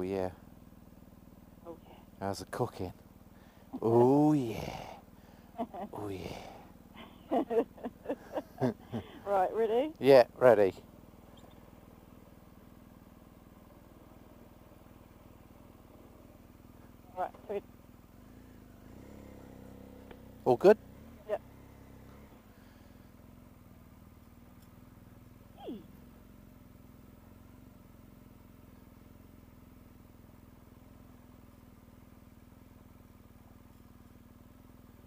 Oh yeah. Oh yeah. How's the cooking? Oh yeah. Oh yeah. Right, ready? Yeah, ready. Right, sweet. All good? Yep.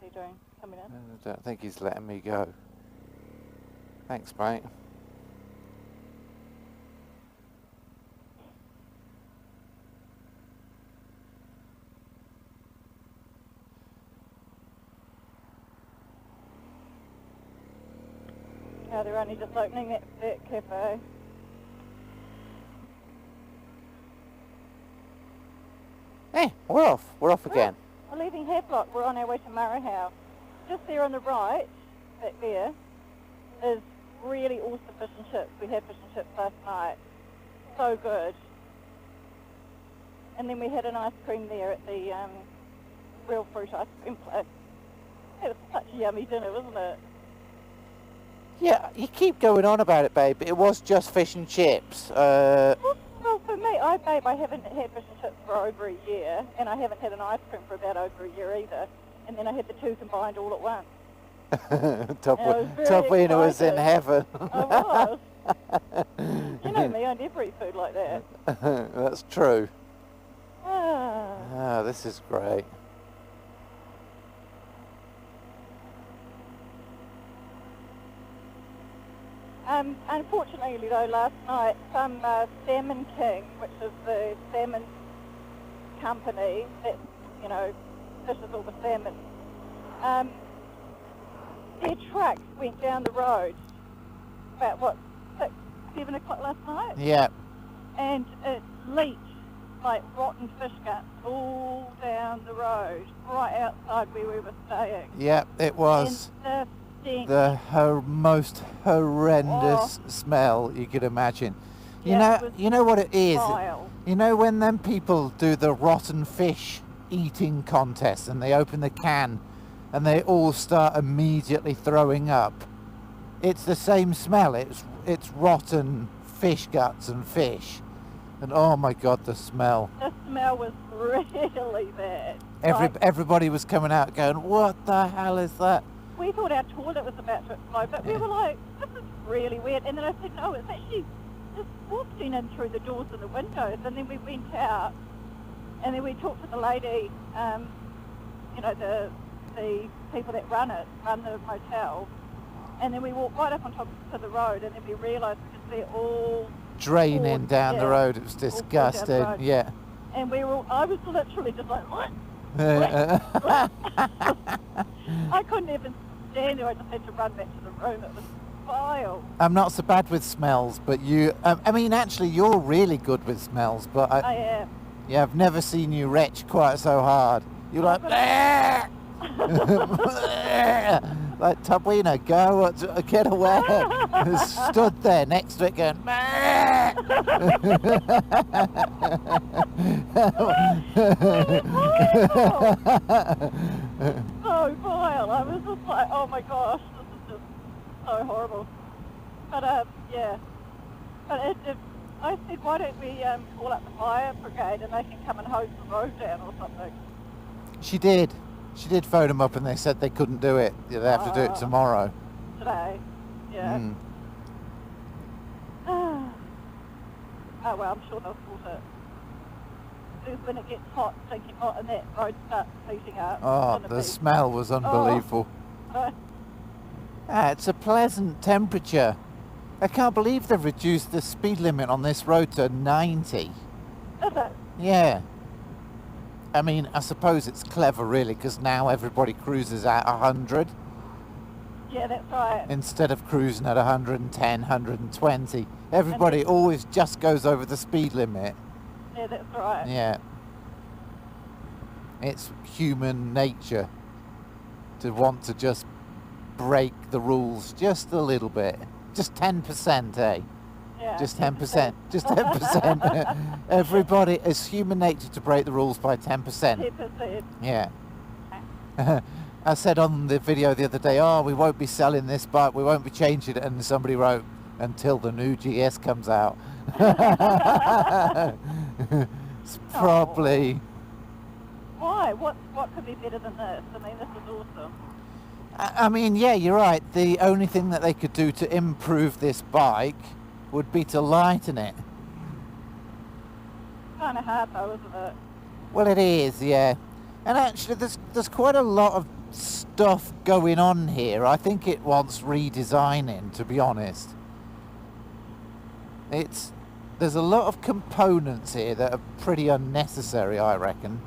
What's he doing? Coming in? I don't think he's letting me go. Thanks, mate. Yeah, they're only just opening that cafe. Hey, we're off. We're off again. We're leaving Havelock. We're on our way to Marahouse. Just there on the right, back there, is really awesome fish and chips. We had fish and chips last night. So good. And then we had an ice cream there at the Real Fruit ice cream place. It was such a yummy dinner, wasn't it? Yeah, you keep going on about it, babe. It was just fish and chips. Well, for me, I haven't had fish and chips for over a year, and I haven't had an ice cream for about over a year either. And then I had the two combined all at once. Topina was in heaven. I was. You know me, I never eat food like that. That's true. Ah. This is great. Unfortunately, though, last night, some Salmon King, which is the salmon company that, fishes all the salmon, their truck went down the road about, 6, 7 o'clock last night? Yeah. And it leaked like rotten fish guts all down the road, right outside where we were staying. Yeah, it was. And the most horrendous smell you could imagine. You know what it is? Vile. You know when them people do the rotten fish eating contest and they open the can and they all start immediately throwing up? It's the same smell. It's rotten fish guts and fish. And oh my God, the smell. The smell was really bad. Everybody was coming out going, what the hell is that? We thought our toilet was about to explode, but we were like, this is really weird. And then I said, no, it's actually just wafting in through the doors and the windows. And then we went out, and then we talked to the lady, the people that run the motel. And then we walked right up on top of the road, and then we realised we could see it all draining down the road. It was disgusting. Yeah. And I was literally just like, what? I couldn't even stand there. I just had to run back to the room. It was vile. I'm not so bad with smells, but actually you're really good with smells, but I am. Yeah, I've never seen you retch quite so hard. You're like, like, Topina, go, get away. Stood there next to it going, so vile. I was just like, oh my gosh, this is just so horrible. But yeah. But I said, why don't we call up the fire brigade and they can come and hose the road down or something? She did. She did phone them up and they said they couldn't do it. They have to do it tomorrow. Today, yeah. Oh well, I'm sure they'll sort it. Because when it gets hot, stinking hot, and that road starts heating up. Oh, the smell was unbelievable. It's a pleasant temperature. I can't believe they've reduced the speed limit on this road to 90. Is it? Yeah. I mean, I suppose it's clever, really, because now everybody cruises at 100. Yeah, that's right. Instead of cruising at 110, 120. Everybody always just goes over the speed limit. Yeah, that's right. Yeah. It's human nature to want to just break the rules just a little bit. Just 10%, eh? Yeah. Yeah. Just 10%. Just 10%. Everybody, it's human nature to break the rules by 10%. 10%. Yeah. I said on the video the other day, oh, we won't be selling this bike, we won't be changing it, and somebody wrote, until the new GS comes out. It's probably... Why? What could be better than this? I mean, this is awesome. I mean, yeah, you're right. The only thing that they could do to improve this bike would be to lighten it. Kind of hard though, isn't it? Well, it is, yeah. And actually, there's quite a lot of stuff going on here. I think it wants redesigning, to be honest. There's a lot of components here that are pretty unnecessary, I reckon.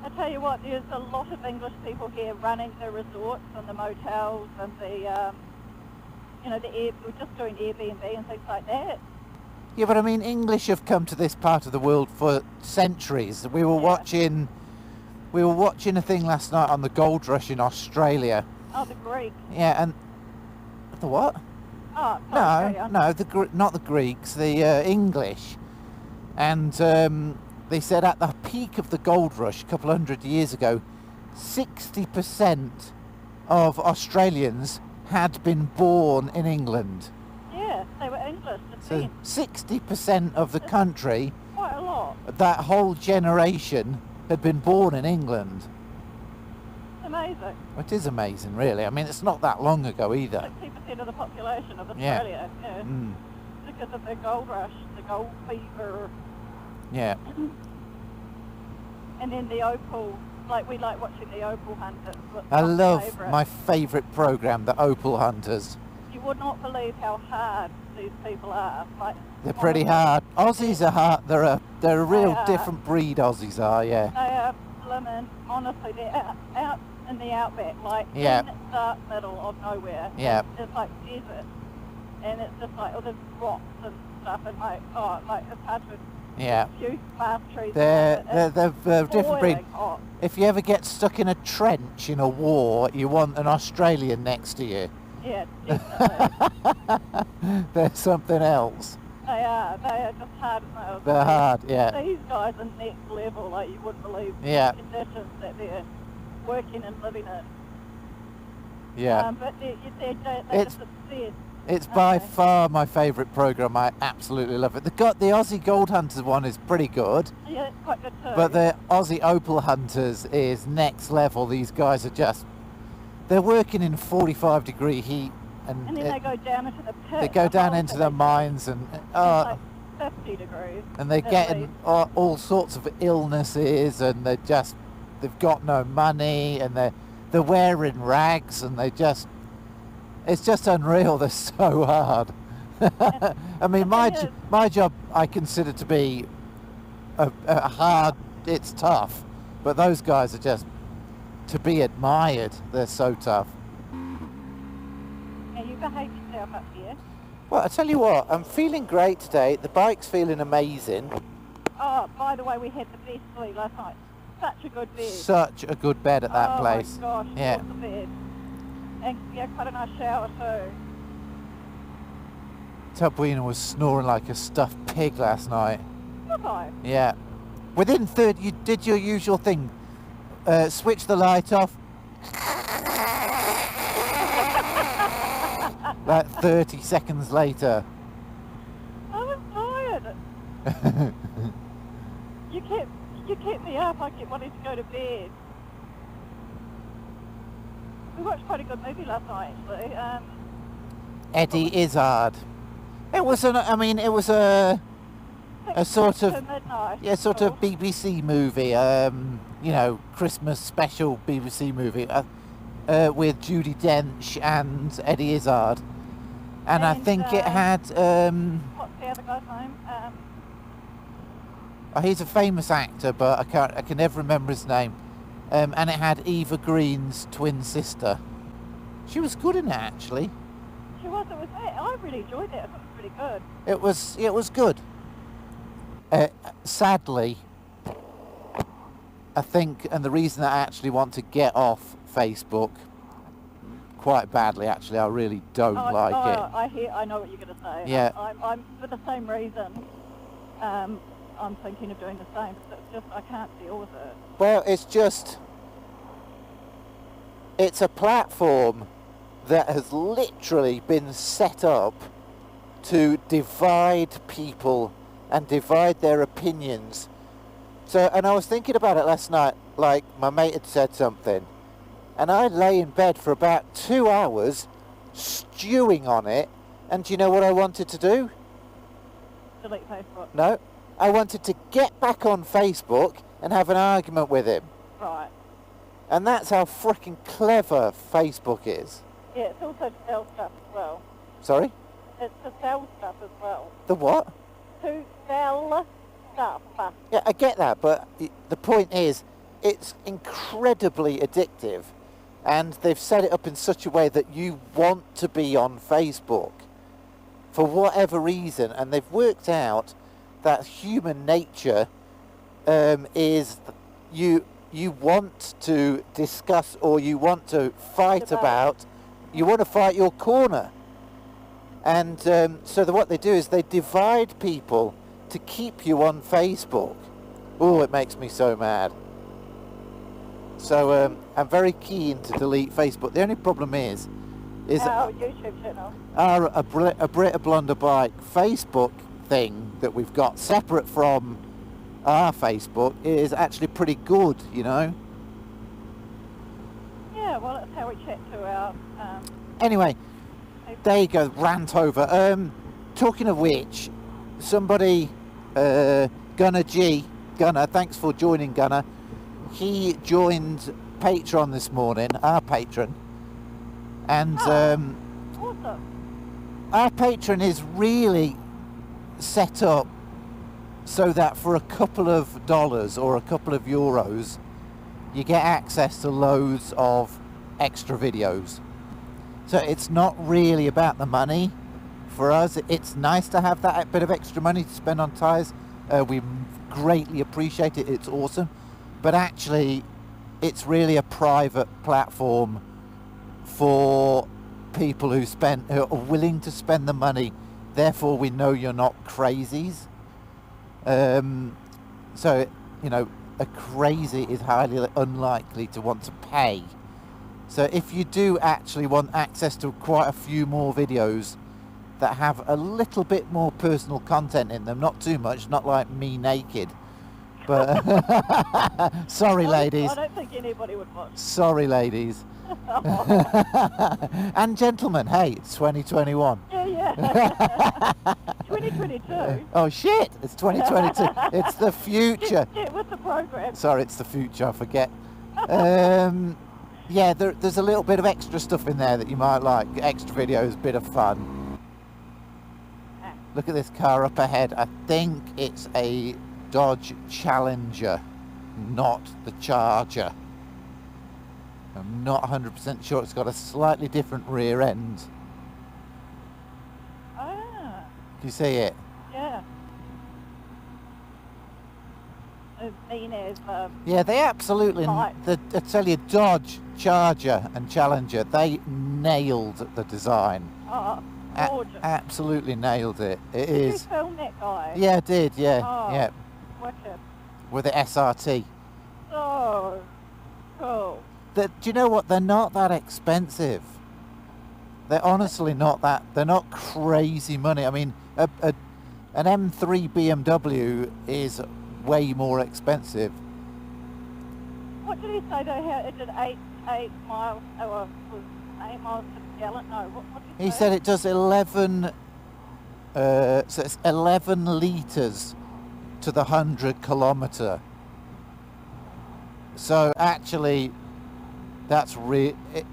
I tell you what, there's a lot of English people here running the resorts and the motels and the, we're just doing Airbnb and things like that. Yeah, but I mean, English have come to this part of the world for centuries. We were watching a thing last night on the gold rush in Australia. Oh, the Greek. Yeah, and the what? Oh, No, not the Greeks, the English. And they said at the peak of the gold rush a couple hundred years ago, 60% of Australians had been born in England. Yeah, they were English. So 60% of the country, quite a lot. that whole generation, had been born in England. Amazing. It is amazing, really. I mean, it's not that long ago either. 60% of the population of Australia. Yeah. Mm. Because of the gold rush, the gold fever. Yeah. And then the opal, we like watching the opal hunters. I love my favourite programme, the Opal Hunters. You would not believe how hard these people are. They're pretty hard. Aussies are hard. They're a real different breed, Aussies are, yeah. They are blimmin', honestly, they're out in the outback, in the middle of nowhere. Yeah. It's like desert. And it's just all there's rocks and stuff and it's hard to... Yeah. Few palm trees. They're different breed. Hot. If you ever get stuck in a trench in a war, you want an Australian next to you. Yeah, definitely. They're something else. They are just hard as nails. They're hard, yeah. These guys are next level, you wouldn't believe Yeah. the conditions that they're working and living in. Yeah. But they're just obsessed. It's by far my favourite programme. I absolutely love it. The Aussie Gold Hunters one is pretty good. Yeah, it's quite good too. But the Aussie Opal Hunters is next level. These guys are they're working in 45-degree heat. And then they go down into the pit. They go down into the mines and... it's 50 degrees. And they're getting all sorts of illnesses, and they've got no money, and they're wearing rags, and it's just unreal. They're so hard. I mean, my job I consider to be a hard. It's tough, but those guys are just to be admired. They're so tough. Yeah, you behave yourself up here. Well, I tell you what, I'm feeling great today. The bike's feeling amazing. Oh, by the way, we had the best sleep last night. Such a good bed. Such a good bed at that place. Oh my gosh, yeah. Awesome bed. And quite a nice shower too. Tubweener was snoring like a stuffed pig last night. Was I? Yeah. Within you did your usual thing. Switch the light off. Like 30 seconds later. I was tired. You kept me up. I kept wanting to go to bed. We watched quite a good movie last night, actually. Eddie Izzard. It was a sort of midnight. Yeah, sort of BBC movie. Christmas special BBC movie with Judi Dench and Eddie Izzard, and I think it had. What's the other guy's name? He's a famous actor, but I can never remember his name. And it had Eva Green's twin sister. She was good in it, actually. She was. It was. I really enjoyed it. I thought it was pretty good. It was good. Sadly, I think, and the reason that I actually want to get off Facebook quite badly, actually. I really don't like it. I know what you're going to say. Yeah. I'm for the same reason. I'm thinking of doing the same, because it's just, I can't deal with it. Well, it's a platform that has literally been set up to divide people and divide their opinions. So, and I was thinking about it last night, like my mate had said something, and I lay in bed for about 2 hours stewing on it, and do you know what I wanted to do? Delete Facebook. No, I wanted to get back on Facebook and have an argument with him. Right. And that's how freaking clever Facebook is. Yeah, it's also to sell stuff as well. Sorry? It's to sell stuff as well. The what? To sell stuff. Yeah, I get that, but the point is, it's incredibly addictive, and they've set it up in such a way that you want to be on Facebook for whatever reason, and they've worked out that human nature is you want to discuss, or you want to fight about, you want to fight your corner. And so what they do is they divide people to keep you on Facebook. Oh, it makes me so mad. So I'm very keen to delete Facebook. The only problem is our YouTube channel. Our a Brit a Blunderbike Facebook thing that we've got separate from our Facebook is actually pretty good, you know. Yeah, well, that's how we chat to our. Anyway, there you go, rant over. Talking of which, somebody, Gunner, thanks for joining, Gunner. He joined Patreon this morning, our patron, and awesome. our patron is really set up so that for a couple of dollars or a couple of euros, you get access to loads of extra videos. So it's not really about the money for us. It's nice to have that bit of extra money to spend on tyres. We greatly appreciate it. It's awesome. But actually, it's really a private platform for people who are willing to spend the money. Therefore, we know you're not crazies. So, you know, a crazy is highly unlikely to want to pay. So if you do actually want access to quite a few more videos that have a little bit more personal content in them, not too much, not like me naked, but sorry ladies. I don't think anybody would watch. Sorry ladies. And gentlemen, hey, it's 2021. Yeah. 2022. Oh shit, it's 2022. It's the future. Get with the program. Sorry, it's the future, I forget. Yeah, there's a little bit of extra stuff in there that you might like. Extra videos, bit of fun. Look at this car up ahead. I think it's a Dodge Challenger, not the Charger. I'm not 100% sure. It's got a slightly different rear end. Ah. Do you see it? Yeah. As mean as yeah, they absolutely. I tell you, Dodge, Charger, and Challenger, they nailed the design. Oh, gorgeous. Absolutely nailed it. It Did is. you film that guy? Yeah, I did. Yeah, Oh, yeah. wicked. With the SRT. So cool. Do you know what? They're not that expensive. They're honestly not that. They're not crazy money. I mean, an M3 BMW is way more expensive. What did he say they had? It did 8 miles, or was 8 miles to the gallon? No, what did He said it does 11. So it's 11 litres to the 100 kilometre. So actually, that's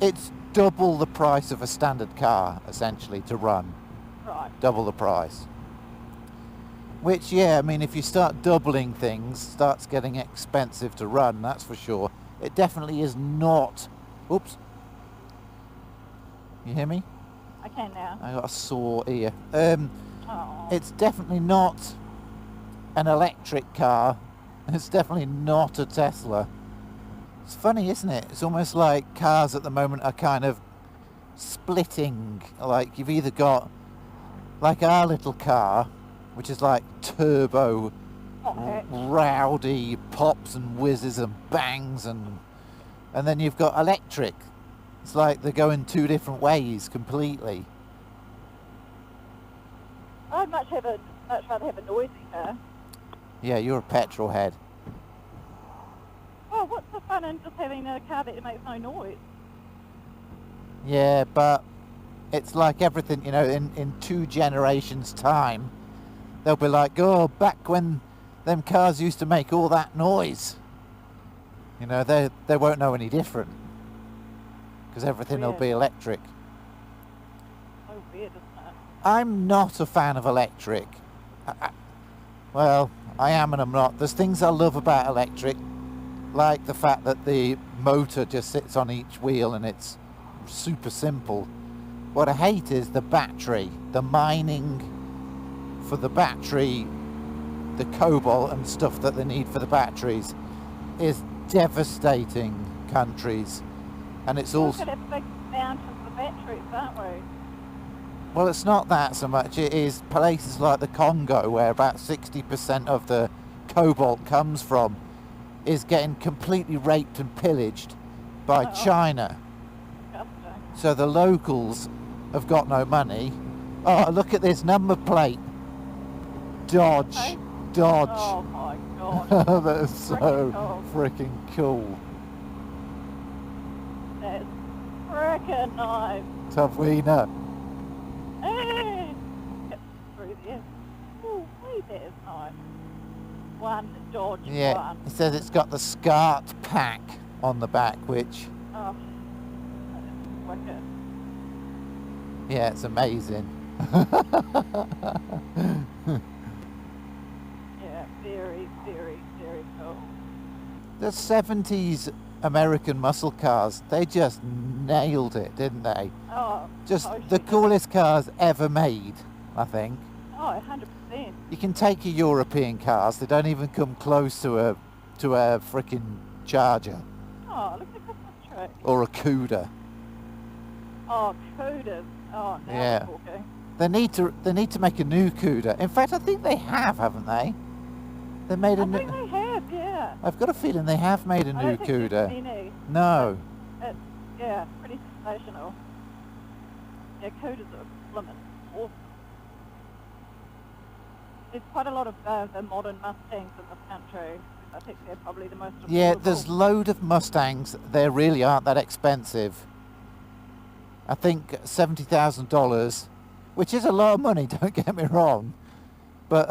it's double the price of a standard car, essentially, to run. Right. Double the price. Which, yeah, I mean, if you start doubling things, starts getting expensive to run, that's for sure. It definitely is not... Oops. You hear me? I can now. I got a sore ear. Oh. It's definitely not an electric car. It's definitely not a Tesla. It's funny, isn't it? It's almost like cars at the moment are kind of splitting. Like you've either got like our little car, which is like turbo, rowdy pops and whizzes and bangs, and then you've got electric. It's like they're going two different ways completely. I'd much rather have a noisy car. Yeah, you're a petrol head. Oh, what's the fun in just having a car that makes no noise? Yeah, but it's like everything, you know, in 2 generations' time, they'll be like, oh, back when them cars used to make all that noise. You know, they won't know any different. Because everything will be electric. So weird, isn't it? I'm not a fan of electric. Well, I am and I'm not. There's things I love about electric, like the fact that the motor just sits on each wheel and it's super simple. What I hate is the battery, the mining for the battery, the cobalt and stuff that they need for the batteries is devastating countries. And it's also... We're going to have big mountains of batteries, aren't we? Well, it's not that so much. It is places like the Congo, where about 60% of the cobalt comes from, is getting completely raped and pillaged by China. Disgusting. So the locals have got no money. Oh, look at this number plate. Dodge. Okay. Dodge. Oh my god. That is so freaking cool. That's frickin' nice. Tough wiener. Hey! Get through there. Oh, wait, that's nice. One Dodge Yeah, one. it says it's got the SCART pack on the back, which, Oh, that is wicked. yeah, it's amazing. Yeah, very, very, very cool. The 70s American muscle cars, they just nailed it, didn't they? Oh, Just oh, the shit. coolest cars ever made, I think. Oh, 100%. You can take your European cars, they don't even come close to a freaking Charger Oh, look at the Christmas tree. or a Cuda. Oh, Cooters. Oh, now Yeah. we're talking. They need to make a new Cuda. In fact, I think they have, haven't they? They made a I new... think they have, yeah. I've got a feeling they have made a I new don't think there's Cuda. any. No. It's, yeah, pretty sensational. Yeah, Cooters are slimming. Awesome. There's quite a lot of the modern Mustangs in this country. I think they're probably the most Yeah, affordable. there's load of Mustangs. They really aren't that expensive. I think $70,000, which is a lot of money, don't get me wrong. But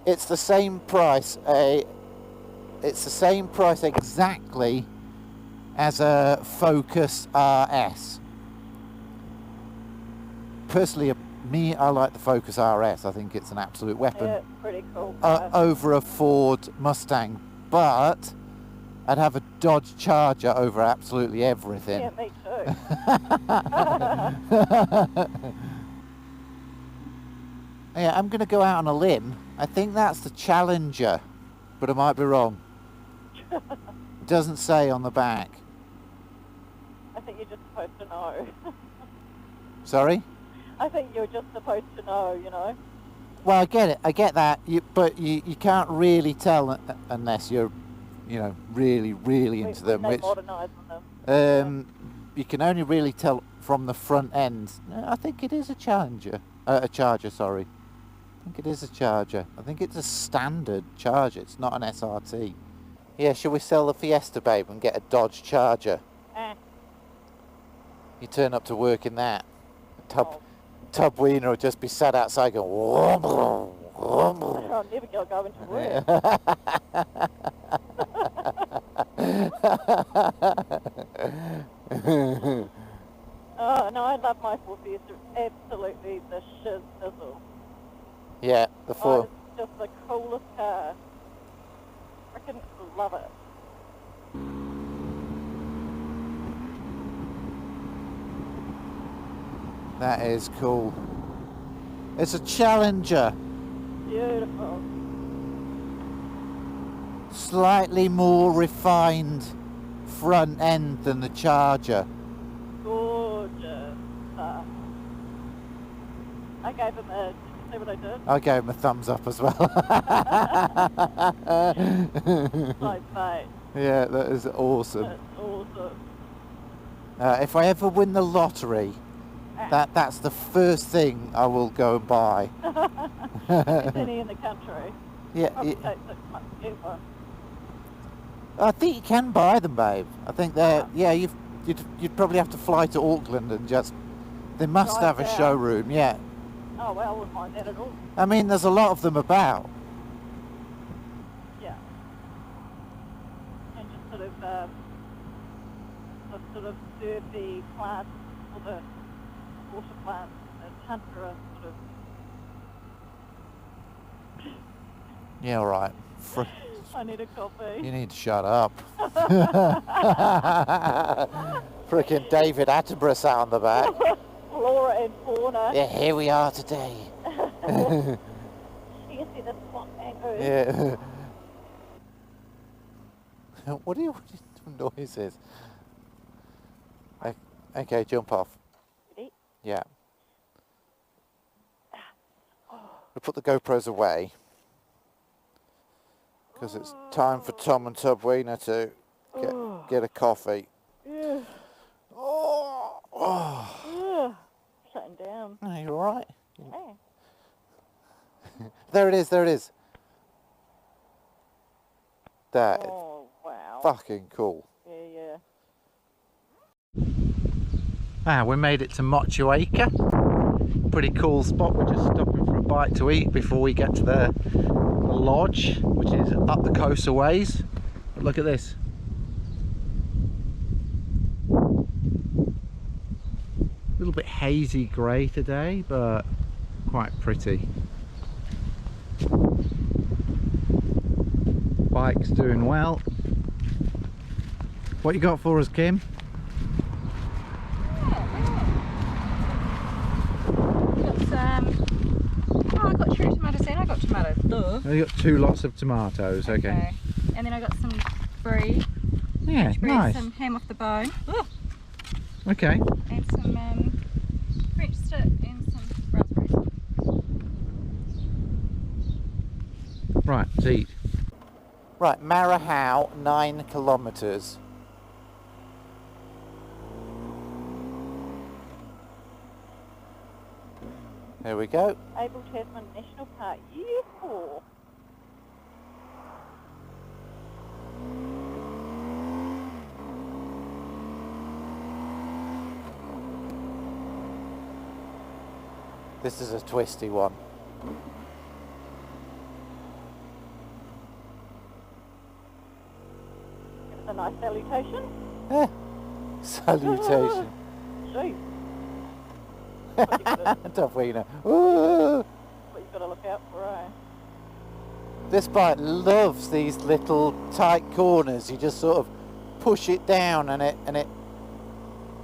it's the same price. It's the same price exactly as a Focus RS. Personally, I like the Focus RS. I think it's an absolute weapon. Yeah, it's pretty cool. Over a Ford Mustang, but I'd have a Dodge Charger over absolutely everything. Yeah, me too. Yeah, I'm going to go out on a limb. I think that's the Challenger, but I might be wrong. It doesn't say on the back. I think you're just supposed to know. Sorry? I think you're just supposed to know, you know. Well, I get it. I get that. But you can't really tell unless you're, you know, really, really into them. They Which modernise them. you can only really tell from the front end. I think it is a Challenger. A Charger, sorry. I think it is a Charger. I think it's a standard Charger. It's not an SRT. Yeah, shall we sell the Fiesta, babe, and get a Dodge Charger? You turn up to work in that. Tub Wiener will just be sat outside going, whoom, whoom, whoom. I'll never go into work. Oh, no, I love my Ford Fiesta. It's absolutely the shiz sizzle. Yeah, the Oh, four. it's just the coolest car. Freaking love it. That is cool. It's a Challenger. Beautiful. Slightly more refined front end than the Charger. I gave him a, see what I did? I gave him a thumbs up as well. So fate. Yeah, that is awesome. That's awesome. If I ever win the lottery, that's the first thing I will go and buy. It's any in the country. Yeah, Probably take 6 months to get one. I think you can buy them, babe. I think they're, yeah, you'd probably have to fly to Auckland and just, they must Drive have a down. showroom, yeah. Oh well, I wouldn't mind that at all. I mean, there's a lot of them about. Yeah. And just sort of serve the plants or the water plants and tundra sort of. Yeah, all right. I need a coffee. You need to shut up. Frickin' David Attenborough sat on the back. Flora and fauna. Yeah, here we are today. You can see the swamp mangoes. Yeah. What are you noises? Okay, jump off. Ready? Yeah. We'll put the GoPros away because it's time for Tom and Tub Wiener to get a coffee. Yeah. Oh. Yeah. Shutting down. Are you all right? Yeah. There it is, there it is. That is Oh, wow. fucking cool. Yeah. We made it to Motueka. Pretty cool spot. We're just stopping for a bite to eat before we get to the lodge, which is up the coast a ways. But look at this. A little bit hazy grey today, but quite pretty. Bike's doing well. What you got for us, Kim? I got cherry tomatoes and I got tomatoes. Duh. Oh, you got 2 lots of tomatoes, okay. And then I got some brie. Yeah, Brie, nice. some ham off the bone. Ooh. Okay. And some French stick and some raspberries. Right, let's eat. Right, Marahau, 9 kilometres. There we go. Abel Tasman National Park. Yeehaw. This is a twisty one. Give us a nice salutation. Salutation. Jeez. Tough wiener. What you've got to look out for, eh? This bike loves these little tight corners. You just sort of push it down and it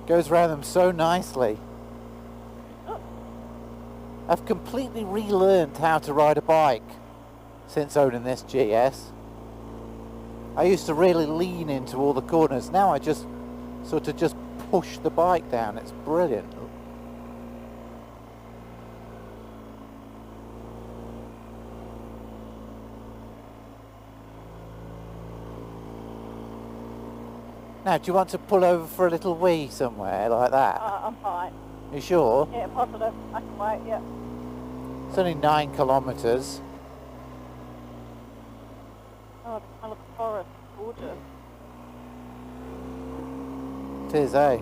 goes around them so nicely. I've completely relearned how to ride a bike since owning this GS. I used to really lean into all the corners. Now I just sort of just push the bike down. It's brilliant. Now, do you want to pull over for a little wee somewhere like that? I'm fine. You sure? Yeah, positive. I can wait, yeah. It's only 9 kilometres. Oh, the smell of the forest. Gorgeous. It is, eh?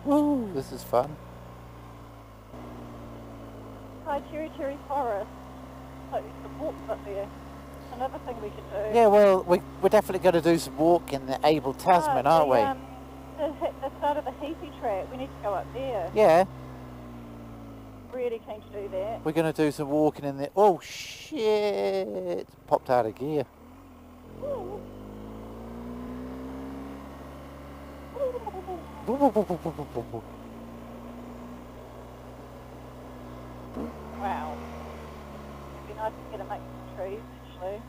Woo, this is fun. Hi, Cherry Forest. So some walks up there. Another thing we could do. Yeah, well, we're definitely going to do some walk in the Abel Tasman, aren't we? The start of the Heapy track, we need to go up there. Yeah, Really keen to do that. we're going to do some walking in the... Oh, shit! Popped out of gear. Ooh. Wow. It'd be nice to get a mix of trees, actually.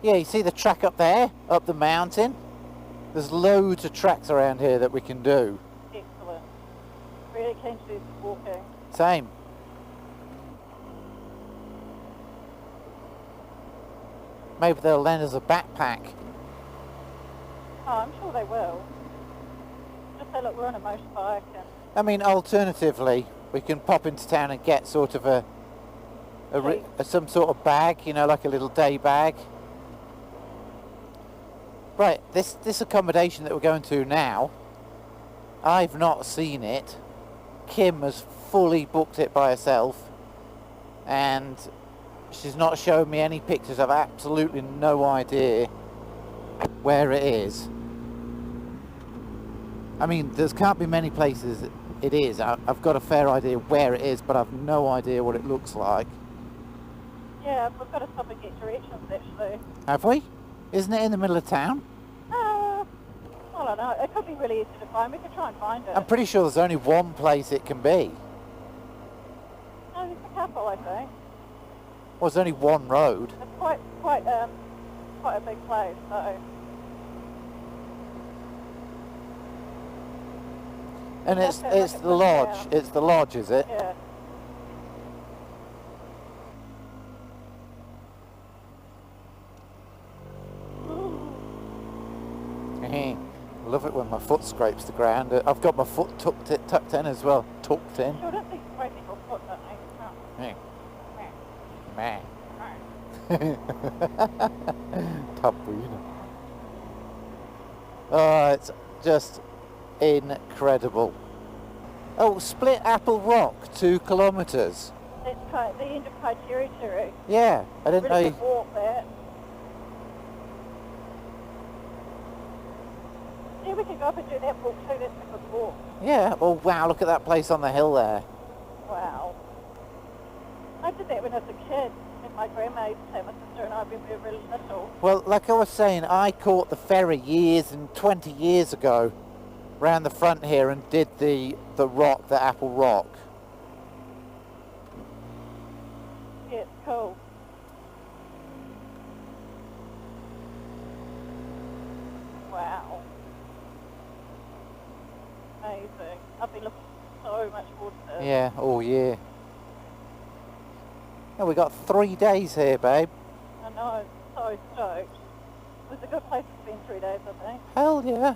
Yeah, you see the track up there, up the mountain? There's loads of tracks around here that we can do. Excellent. Really keen to do some walking. Same. Maybe they'll lend us a backpack. Oh, I'm sure they will. Just say, look, we're on a motorbike and... I mean, alternatively, we can pop into town and get sort of some sort of bag, you know, like a little day bag. Right, this accommodation that we're going to now, I've not seen it. Kim has fully booked it by herself, and she's not showing me any pictures. I've absolutely no idea where it is. I mean, there can't be many places it is. I've got a fair idea where it is, but I've no idea what it looks like. Yeah, we've got to stop and get directions, actually. Have we? Isn't it in the middle of town? I don't know. It could be really easy to find. We could try and find it. I'm pretty sure there's only one place it can be. No, there's a couple, I think. Well, there's only one road. It's quite a big place, so... And it's the lodge. It's the lodge, is it? Yeah. I love it when my foot scrapes the ground. I've got my foot tucked in as well. Tucked in. Sure, don't think scraping your foot, don't they? Meh. Tabuina. Oh, it's just incredible. Oh, Split Apple Rock, 2 kilometres. That's the end of Kaiteriri. Yeah, I didn't Really know. good walk there. Yeah, we could go up and do that walk too. That's a good walk. Yeah. Oh wow! Look at that place on the hill there. Wow. I did that when I was a kid. And my grandma used to take my sister and I when we were really little. Well, like I was saying, I caught the ferry years and 20 years ago, round the front here, and did the rock, the Apple Rock. Yeah, it's cool. Wow. Amazing. I've been looking for so much water. Yeah, all year. Oh, we got 3 days here, babe. I know, so stoked. It was a good place to spend 3 days, I think. Hell yeah.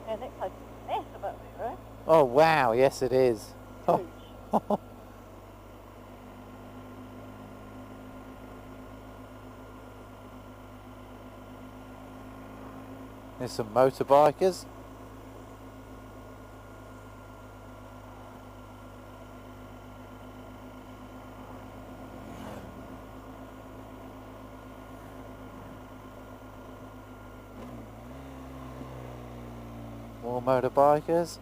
And that place is massive up there, right? Oh wow, yes it is. Huge. Oh. There's some motorbikers. More motorbikers.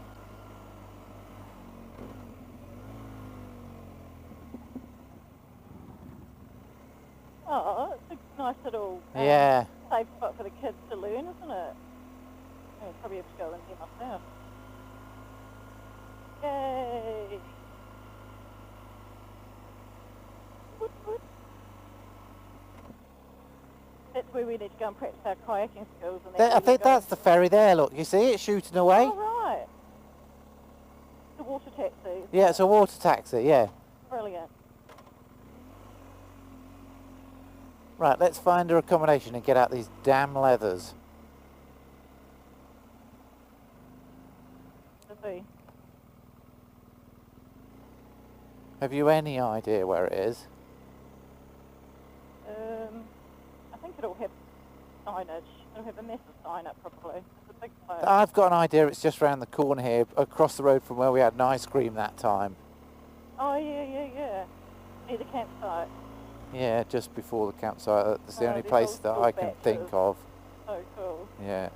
Oh, it's a nice little Yeah. safe spot for the kids to learn, isn't it? I'll probably have to go in there myself. Yay! Woot, woot. That's where we need to go and practice our kayaking skills. And then I think that's the ferry there, look. You see it shooting away? Oh, right. The water taxi. Yeah, it's a water taxi, yeah. Brilliant. Right, let's find our accommodation and get out these damn leathers. Busy. Have you any idea where it is? I think it'll have signage. It'll have a massive sign up probably. It's a big place. I've got an idea, it's just round the corner here, across the road from where we had an ice cream that time. Oh, yeah. Near the campsite. Yeah, just before the campsite. That's the Oh, only these place old that school I can think batches. of. So cool. Yeah.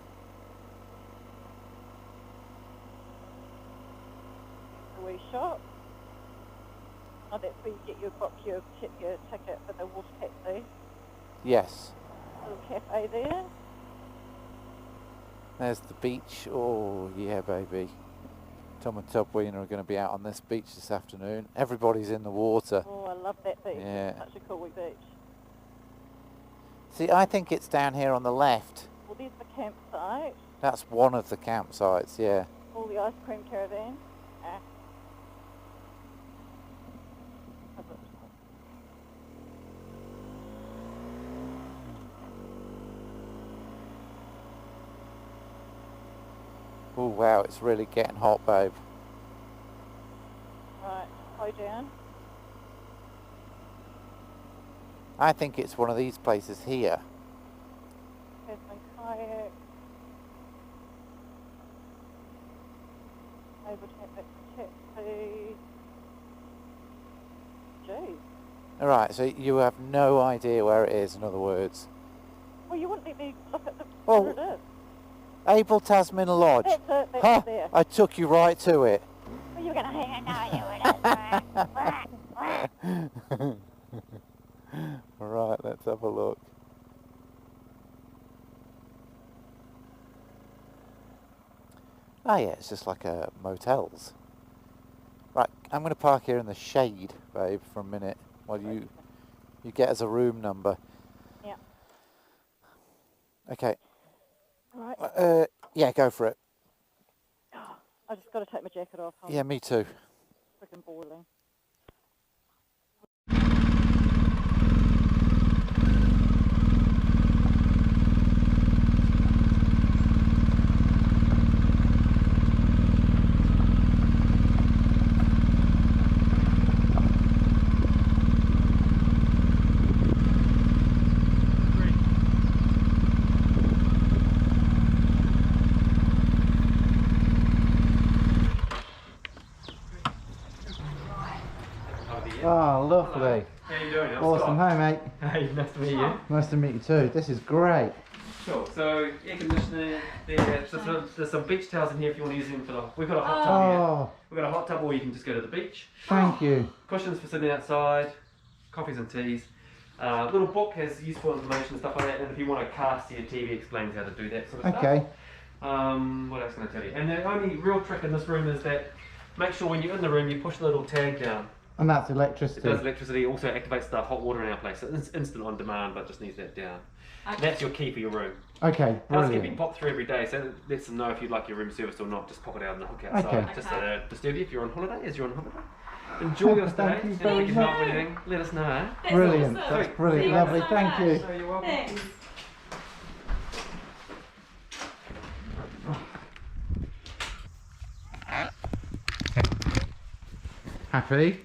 The wee shop. Oh, that's where you get your ticket for the water taxi. Yes. Little cafe there. There's the beach. Oh, yeah, baby. Tom and Tob Wiener are going to be out on this beach this afternoon. Everybody's in the water. Oh, I love that beach. Yeah. It's such a cool wee beach. See, I think it's down here on the left. Well, there's the campsite. That's one of the campsites, yeah. All the ice cream caravan. Ah. Oh, wow, it's really getting hot, babe. Right, slow down. I think it's one of these places here. Tasman kayak. Able to have that taxi. Jeez. Alright, so you have no idea where it is, in other words. Well, you wouldn't let me look at the Well, what it is. Abel Tasman Lodge. That's it, that's Huh, there. I took you right to it. Well, you're going to hang on. Right, let's have a look. Oh yeah, it's just like motels. Right, I'm going to park here in the shade, babe, for a minute while you get us a room number. Yeah. Okay. Right. Yeah, go for it. I just got to take my jacket off. I'm Yeah, me too. freaking boiling. Oh, lovely. How you doing? I'm Awesome. Scott. Hi, mate. Hey, nice to meet you. Nice to meet you too. This is great. Sure. So air conditioning there. There's some beach towels in here if you want to use them for the. We've got a hot tub here. Oh, We've got a hot tub, or you can just go to the beach. thank you. Cushions for sitting outside. Coffees and teas. Little book has useful information and stuff like that. And if you want to cast to your TV, explains how to do that sort of stuff. Okay. What else can I tell you? And the only real trick in this room is that make sure when you're in the room you push the little tag down. And that's It electricity. does electricity, also activates the hot water in our place. So it's instant on demand, but just needs that down. And that's your key for your room. Okay, Housekeeping brilliant. pop through every day, so it lets them know if you'd like your room serviced or not. Just pop it out in the hook outside. Okay. Just disturb you if you're on holiday, as you're on holiday. Enjoy your stay. Thank you And if very we can help much. with anything, let us know. Eh? Brilliant. awesome. That's brilliant. Thank Lovely. so Thank you. much. So you're welcome. Thanks. Happy?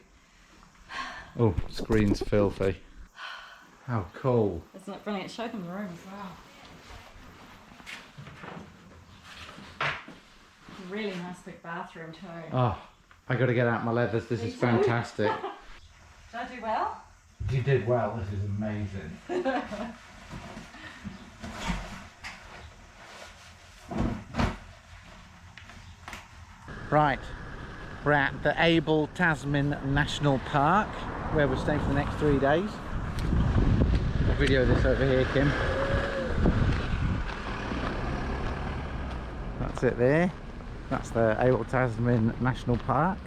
Oh, screen's filthy. How cool. Isn't it brilliant? Show them the room as well. Really nice big bathroom too. Oh, I got to get out my leathers. This is fantastic. Did I do well? You did well. This is amazing. Right, we're at the Abel Tasman National Park, where we're staying for the next 3 days. I'll video this over here, Kim. That's it there. That's the Abel Tasman National Park.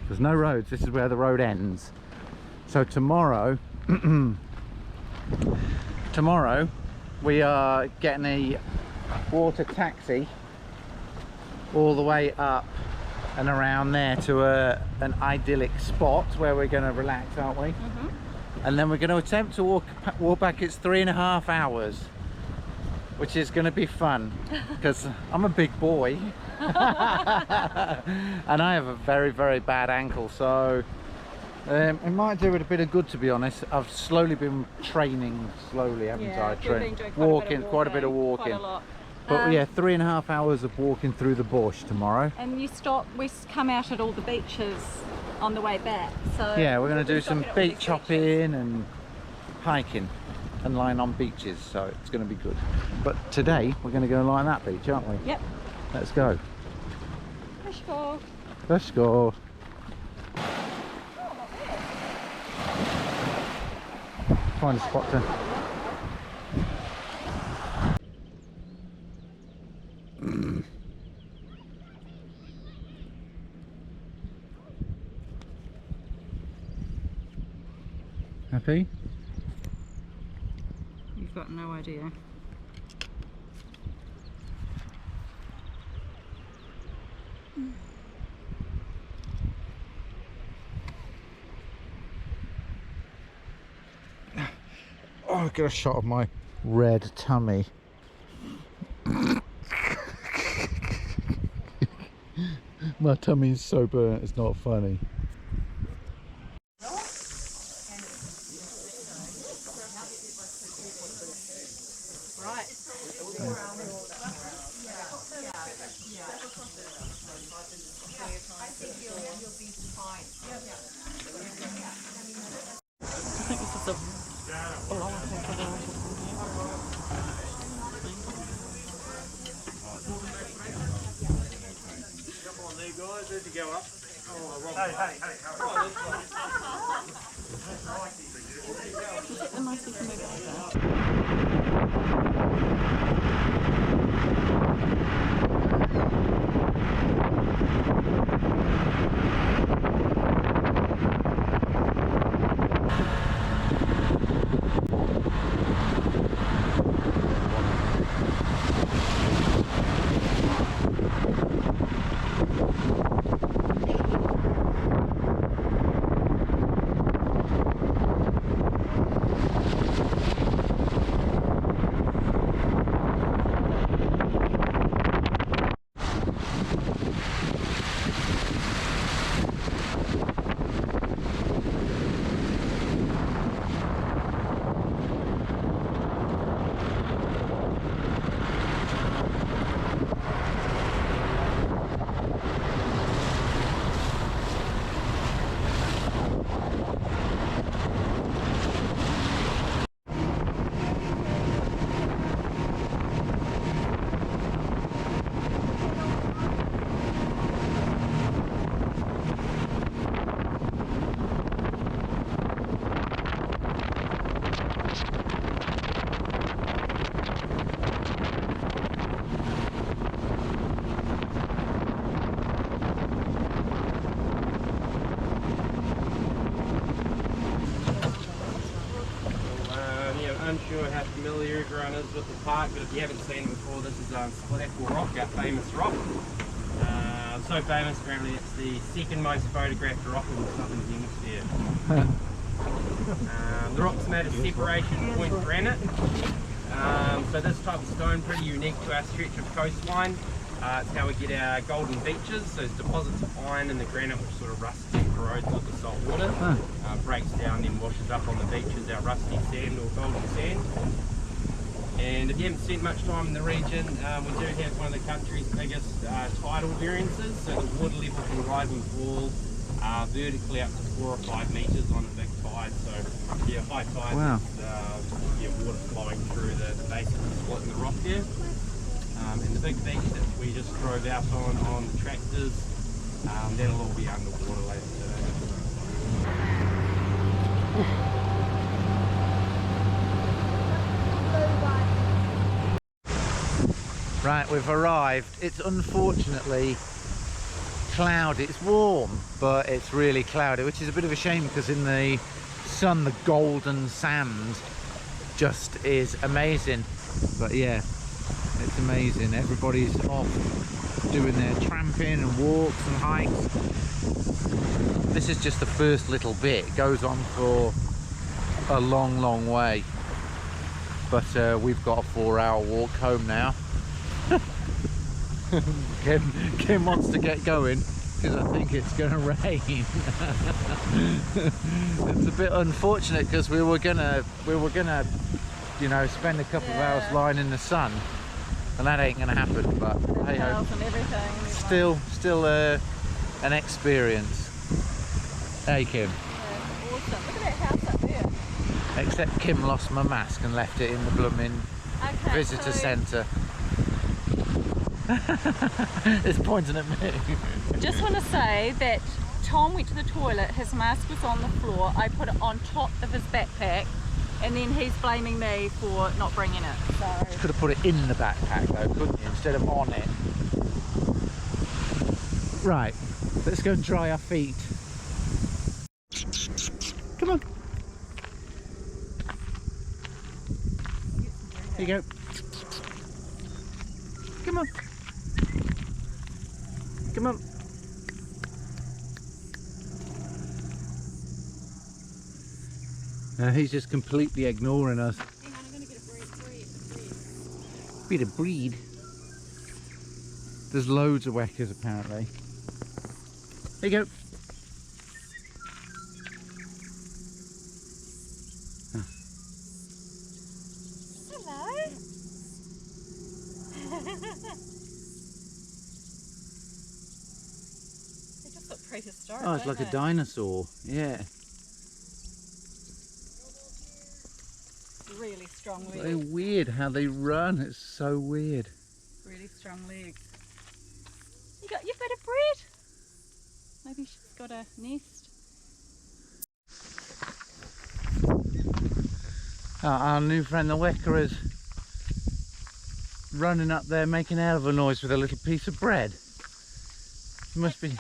There's no roads, this is where the road ends. So tomorrow, tomorrow we are getting a water taxi all the way up and around there to an idyllic spot where we're going to relax, aren't we? Mm-hmm. And then we're going to attempt to walk back. It's 3.5 hours, which is going to be fun because I'm a big boy and I have a very, very bad ankle, so it might do it a bit of good, to be honest. I've slowly been training, haven't I? Walking, quite a bit of walking. Quite a lot. But yeah, 3.5 hours of walking through the bush tomorrow. And we come out at all the beaches on the way back. So Yeah, we're going to do we'll some stop at all these beach hopping and hiking and lying on beaches, so it's going to be good. But today we're going to go and lie on that beach, aren't we? Yep. Let's go. Let's go. Let's go. find a spot to... Happy? You've got no idea. Oh, I got a shot of my red tummy. My tummy's so burnt, it's not funny. Unsure how familiar everyone is with the park, but if you haven't seen it before, this is Split Rock, our famous rock. So famous, apparently it's the second most photographed rock in the southern hemisphere. The rock's made of separation point granite. So this type of stone, pretty unique to our stretch of coastline. It's how we get our golden beaches, so there's deposits of iron in the granite which sort of rusts and corrodes with the salt water. Breaks down and washes up on the beaches, our rusty sand or golden sand. And if you haven't spent much time in the region, we do have one of the country's biggest tidal variances, so the water level can rise and fall vertically up to 4 or 5 metres on a big tide. So yeah, high tide, wow. Water flowing through the base of the split in the rock there. And the big beach that we just drove out on the tractors, that'll all be underwater later today. Right, we've arrived. It's unfortunately cloudy. It's warm, but it's really cloudy, which is a bit of a shame because in the sun the golden sand just is amazing. But yeah, it's amazing. Everybody's off doing their tramping and walks and hikes. This is just the first little bit. It goes on for a long way, but we've got a 4-hour walk home now. Kim wants to get going because I think it's going to rain. It's a bit unfortunate because we were gonna you know, spend a couple of hours lying in the sun, and that ain't gonna happen. But hey ho, still an experience. Hey Kim. Yeah, awesome. Look at that house up there. Except Kim lost my mask and left it in the blooming visitor centre. It's pointing at me. Just want to say that Tom went to the toilet, his mask was on the floor, I put it on top of his backpack, and then he's blaming me for not bringing it. So Could have put it in the backpack though, couldn't you, instead of on it? Right, let's go and dry our feet. Come on. Here you go. Come on. Come on. He's just completely ignoring us. hang on, I'm going to get a breed. Bit of breed. There's loads of weckers apparently. There you go. Hello. They just look prehistoric. Oh, it's like a dinosaur. Yeah. Really strong legs. Very weird how they run. It's so weird. Really strong legs. You've got a Brit. Maybe she's got a nest. Our new friend the wecker is running up there making a hell of a noise with a little piece of bread. He must be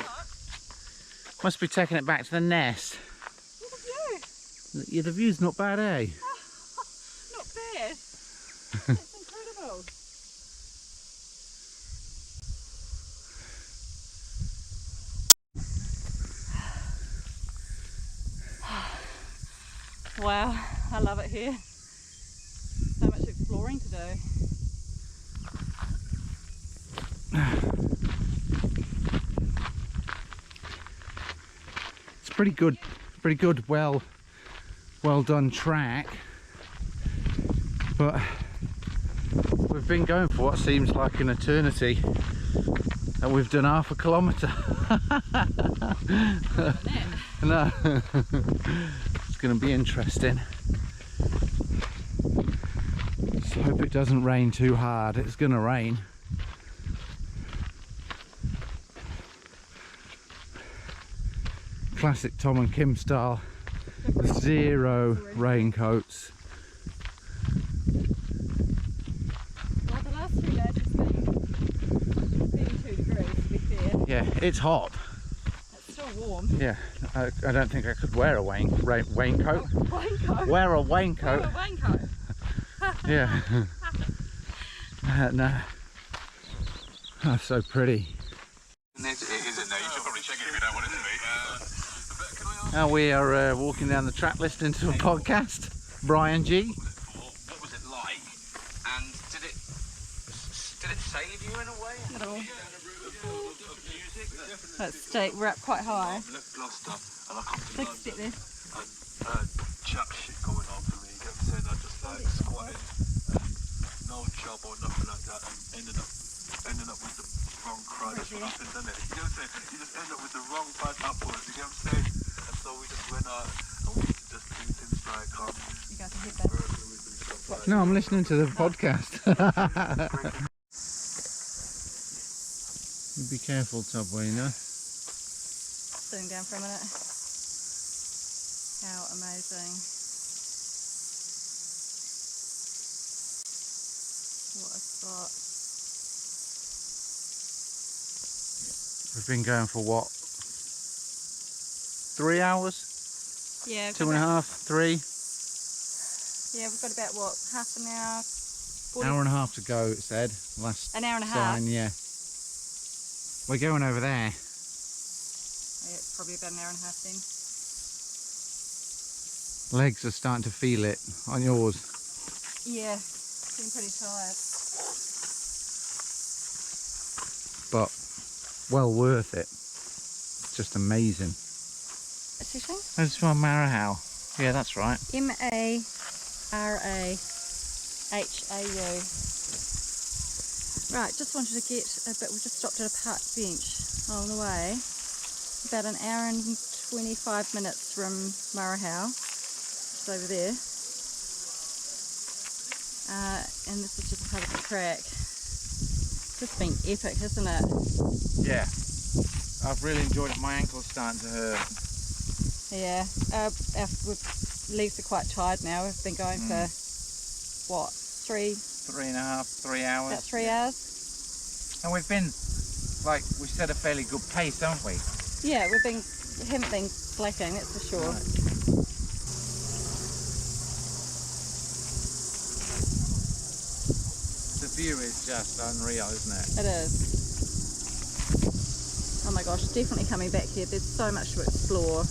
taking it back to the nest. Look at the view. Yeah, the view's not bad, eh? Not bad. That's incredible. Wow, I love it here. So much exploring to do. It's pretty good, well done track. But we've been going for what seems like an eternity, and we've done half a kilometre. No. It's going to be interesting. Just hope it doesn't rain too hard. It's going to rain. Classic Tom and Kim style. 0 raincoats. Well, the last 3 days it's been 32 degrees to be fair. Yeah, it's hot. It's still warm. Yeah, I don't think I could wear a raincoat. Raincoat? Wear a raincoat. Oh, a raincoat. Yeah. No. Oh, so pretty. It isn't there. You should probably check it if you don't want it to be. But can I ask Now we are walking down the track listening to a podcast. Brian G. what was it like? And did it save you in a way? Little. Let's stay. We're up quite high. Left Gloucester and I come to Take a London step there. and chat shit going on for me. You get what I'm saying? I just like squatted, no job or nothing like that, and ended up with the wrong crowd. That's what happened, doesn't it? You get what I'm saying? You just end up with the wrong bad apples. You get what I'm saying? And so we just went out and we just do things like You guys are here, burglaries and stuff like No, I'm listening to the podcast. Be careful, Tubway, Zoom down for a minute. How amazing. What a spot. We've been going for what? 3 hours? Yeah. we've 2 got and a about- half? 3? Yeah, we've got about what, half an hour? 40, Hour and a half to go, it said. Last An hour and a half. sign, yeah. We're going over there. Yeah, it's probably about an hour and a half then. Legs are starting to feel it on yours. Yeah, feeling pretty tired. But well worth it. Just amazing. What's he saying? That's from Marahau. Yeah, that's right. M-A-R-A-H-A-U. Right, just wanted to get a bit, we just stopped at a park bench along the way. About an hour and 25 minutes from Marahau, which is over there. And this is just part of the track. It's been epic, hasn't it? Yeah. I've really enjoyed it. My ankle's starting to hurt. Yeah, legs are quite tired now. We've been going for, what, 3 hours. about 3 hours? And we've been, like we said, a fairly good pace, haven't we? Yeah, haven't been slacking, that's for sure. Right. The view is just unreal, isn't it? It is. Oh my gosh, definitely coming back here. There's so much to explore.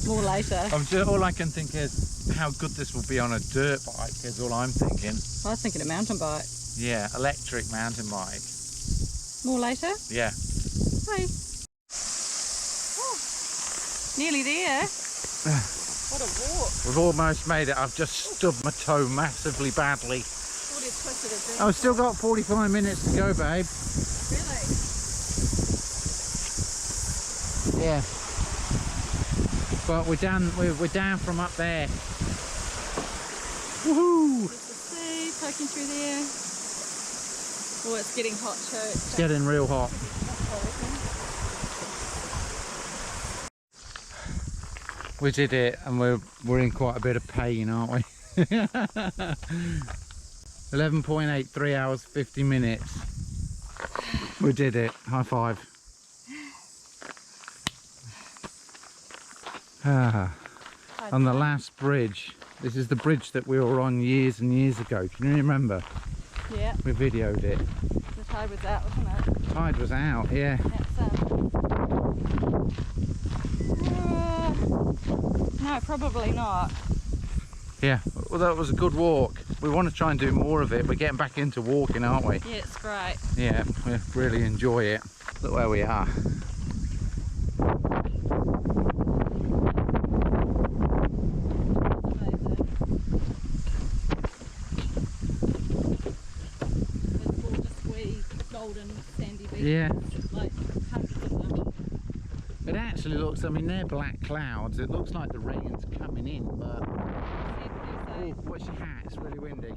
More later. All I can think is how good this will be on a dirt bike is all I'm thinking. I was thinking a mountain bike. Yeah, electric mountain bike. More later? Yeah. Hey. Oh, nearly there. What a walk. We've almost made it. I've just stubbed my toe massively badly. Thought he'd twisted his ankle. I've still got 45 minutes to go, babe. Really? Yeah. But we're down from up there. Woohoo! There's the sea poking through there. Oh, it's getting hot too. It's getting real hot. We did it, and we're in quite a bit of pain, aren't we? 11.8, 3 hours 50 minutes. We did it. High five. On the last bridge. This is the bridge that we were on years and years ago. Can you remember? Yeah. We videoed it. The tide was out, wasn't it? Tide was out, yeah. That's no, probably not. Yeah, well, that was a good walk. We want to try and do more of it. We're getting back into walking, aren't we? Yeah, it's great. Yeah, we really enjoy it. Look where we are. Golden sandy beaches, Yeah. like hundreds of them. It actually looks, I mean, they're black clouds. It looks like the rain's coming in, but... Oh, what's your hat? It's really windy.